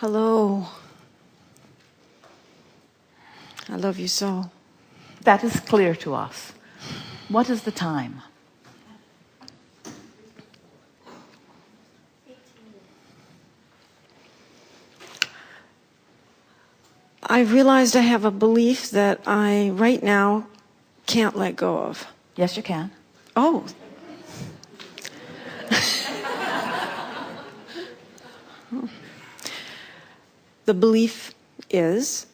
Hello. I love you so. That is clear to us. What is the time? I realized I have a belief that I, right now, can't let go of. Yes, you can. Oh. The belief is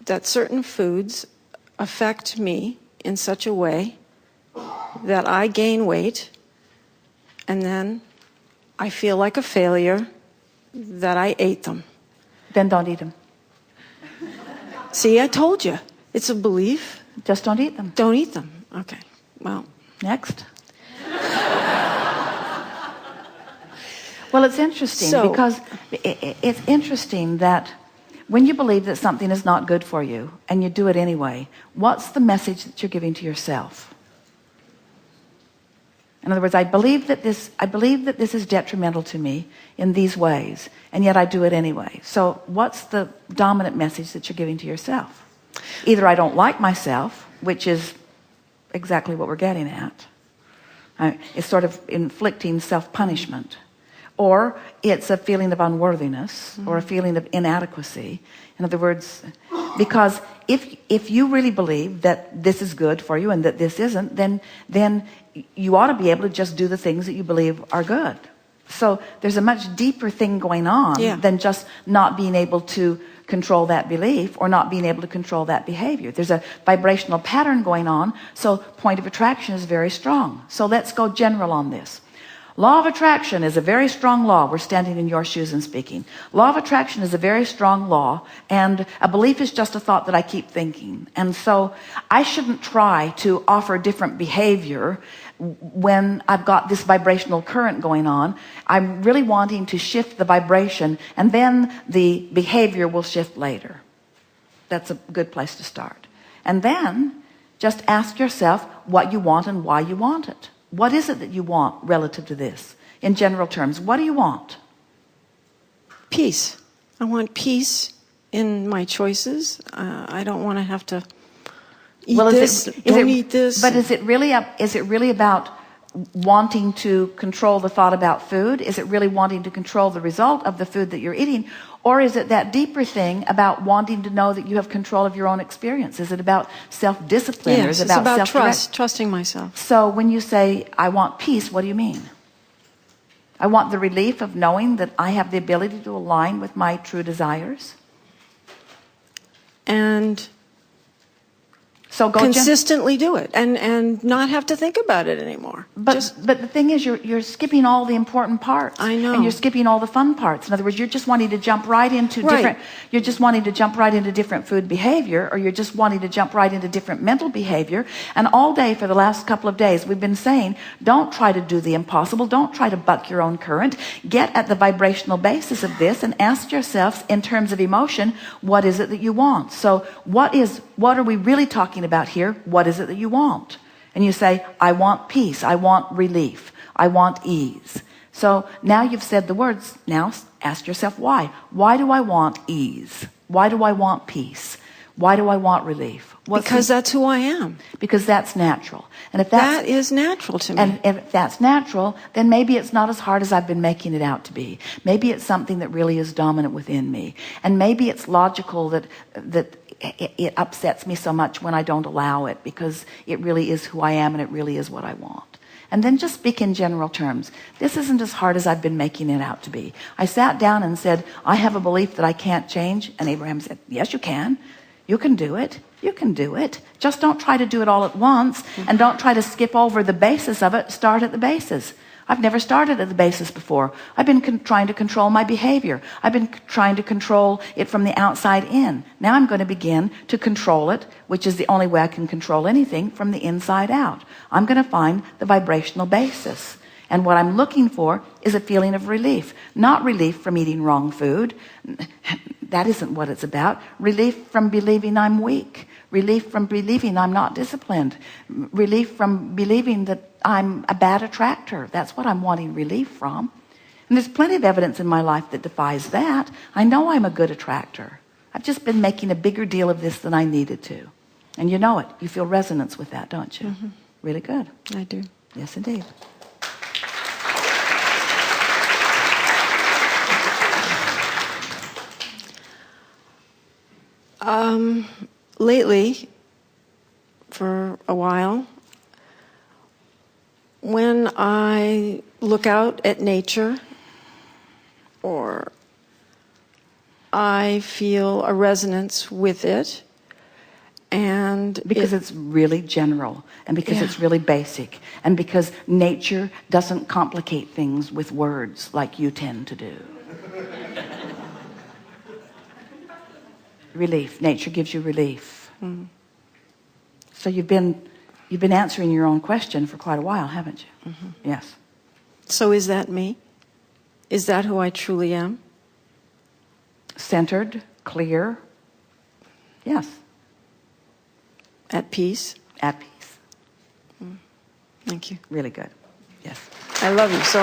that certain foods affect me in such a way that I gain weight and then I feel like a failure that I ate them. Then don't eat them. See, I told you. It's a belief. Just don't eat them. Don't eat them. Okay. Well. Next. Well, it's interesting because it's interesting that when you believe that something is not good for you and you do it anyway, what's the message that you're giving to yourself? In other words, I believe that this is detrimental to me in these ways, and yet I do it anyway. So what's the dominant message that you're giving to yourself? Either I don't like myself, which is exactly what we're getting at. It's sort of inflicting self-punishment. Or it's a feeling of unworthiness or a feeling of inadequacy. In other words, because if you really believe that this is good for you and that this isn't, then you ought to be able to just do the things that you believe are good. So there's a much deeper thing going on than just not being able to control that belief or not being able to control that behavior. There's a vibrational pattern going on, so point of attraction is very strong. So let's go general on this. Law of attraction is a very strong law. We're standing in your shoes and speaking. Law of attraction is a very strong law, and a belief is just a thought that I keep thinking. And so I shouldn't try to offer different behavior when I've got this vibrational current going on. I'm really wanting to shift the vibration, and then the behavior will shift later. That's a good place to start. And then just ask yourself what you want and why you want it. What is it that you want relative to this? In general terms, what do you want? Peace. I want peace in my choices. I don't want to have to eat this, eat this. But is it really about wanting to control the thought about food? Is it really wanting to control the result of the food that you're eating? Or is it that deeper thing about wanting to know that you have control of your own experience? Is it about self-discipline? Yes, or is it about trusting myself. So when you say, I want peace, what do you mean? I want the relief of knowing that I have the ability to align with my true desires. And so go consistently do it and not have to think about it anymore. But the thing is, you're skipping all the important parts. I know. And you're skipping all the fun parts. In other words, you're just wanting to jump right into different food behavior, or you're just wanting to jump right into different mental behavior. And all day for the last couple of days we've been saying, don't try to do the impossible. Don't try to buck your own current. Get at the vibrational basis of this and ask yourselves in terms of emotion, what is it that you want? So what are we really talking about here? What is it that you want? And you say, I want peace, I want relief, I want ease. So now you've said the words. Now ask yourself why. Why do I want ease? Why do I want peace? Why do I want relief? Because that's who I am. Because that's natural. And if that is natural to me. And if that's natural, then maybe it's not as hard as I've been making it out to be. Maybe it's something that really is dominant within me. And maybe it's logical that it upsets me so much when I don't allow it, because it really is who I am and it really is what I want. And then just speak in general terms. This isn't as hard as I've been making it out to be. I sat down and said, I have a belief that I can't change. And Abraham said, yes, you can. You can do it. You can do it. Just don't try to do it all at once, and don't try to skip over the basis of it. Start at the basis. I've never started at the basis before. I've been trying to control my behavior. I've been trying to control it from the outside in. Now I'm going to begin to control it, which is the only way I can control anything, from the inside out. I'm going to find the vibrational basis. And what I'm looking for is a feeling of relief. Not relief from eating wrong food. That isn't what it's about. Relief from believing I'm weak. Relief from believing I'm not disciplined. Relief from believing that I'm a bad attractor. That's what I'm wanting relief from. And there's plenty of evidence in my life that defies that. I know I'm a good attractor. I've just been making a bigger deal of this than I needed to. And you know it. You feel resonance with that, don't you? Mm-hmm. Really good. I do. Yes, indeed. Lately, for a while, when I look out at nature, or I feel a resonance with it, and because it's really general, and because it's really basic, and because nature doesn't complicate things with words like you tend to do. Relief. Nature gives you relief. Mm. So you've been answering your own question for quite a while, haven't you? Mm-hmm. Yes. So is that me? Is that who I truly am? Centered, clear. Yes. At peace? At peace. Mm. Thank you. Really good. Yes. I love you so.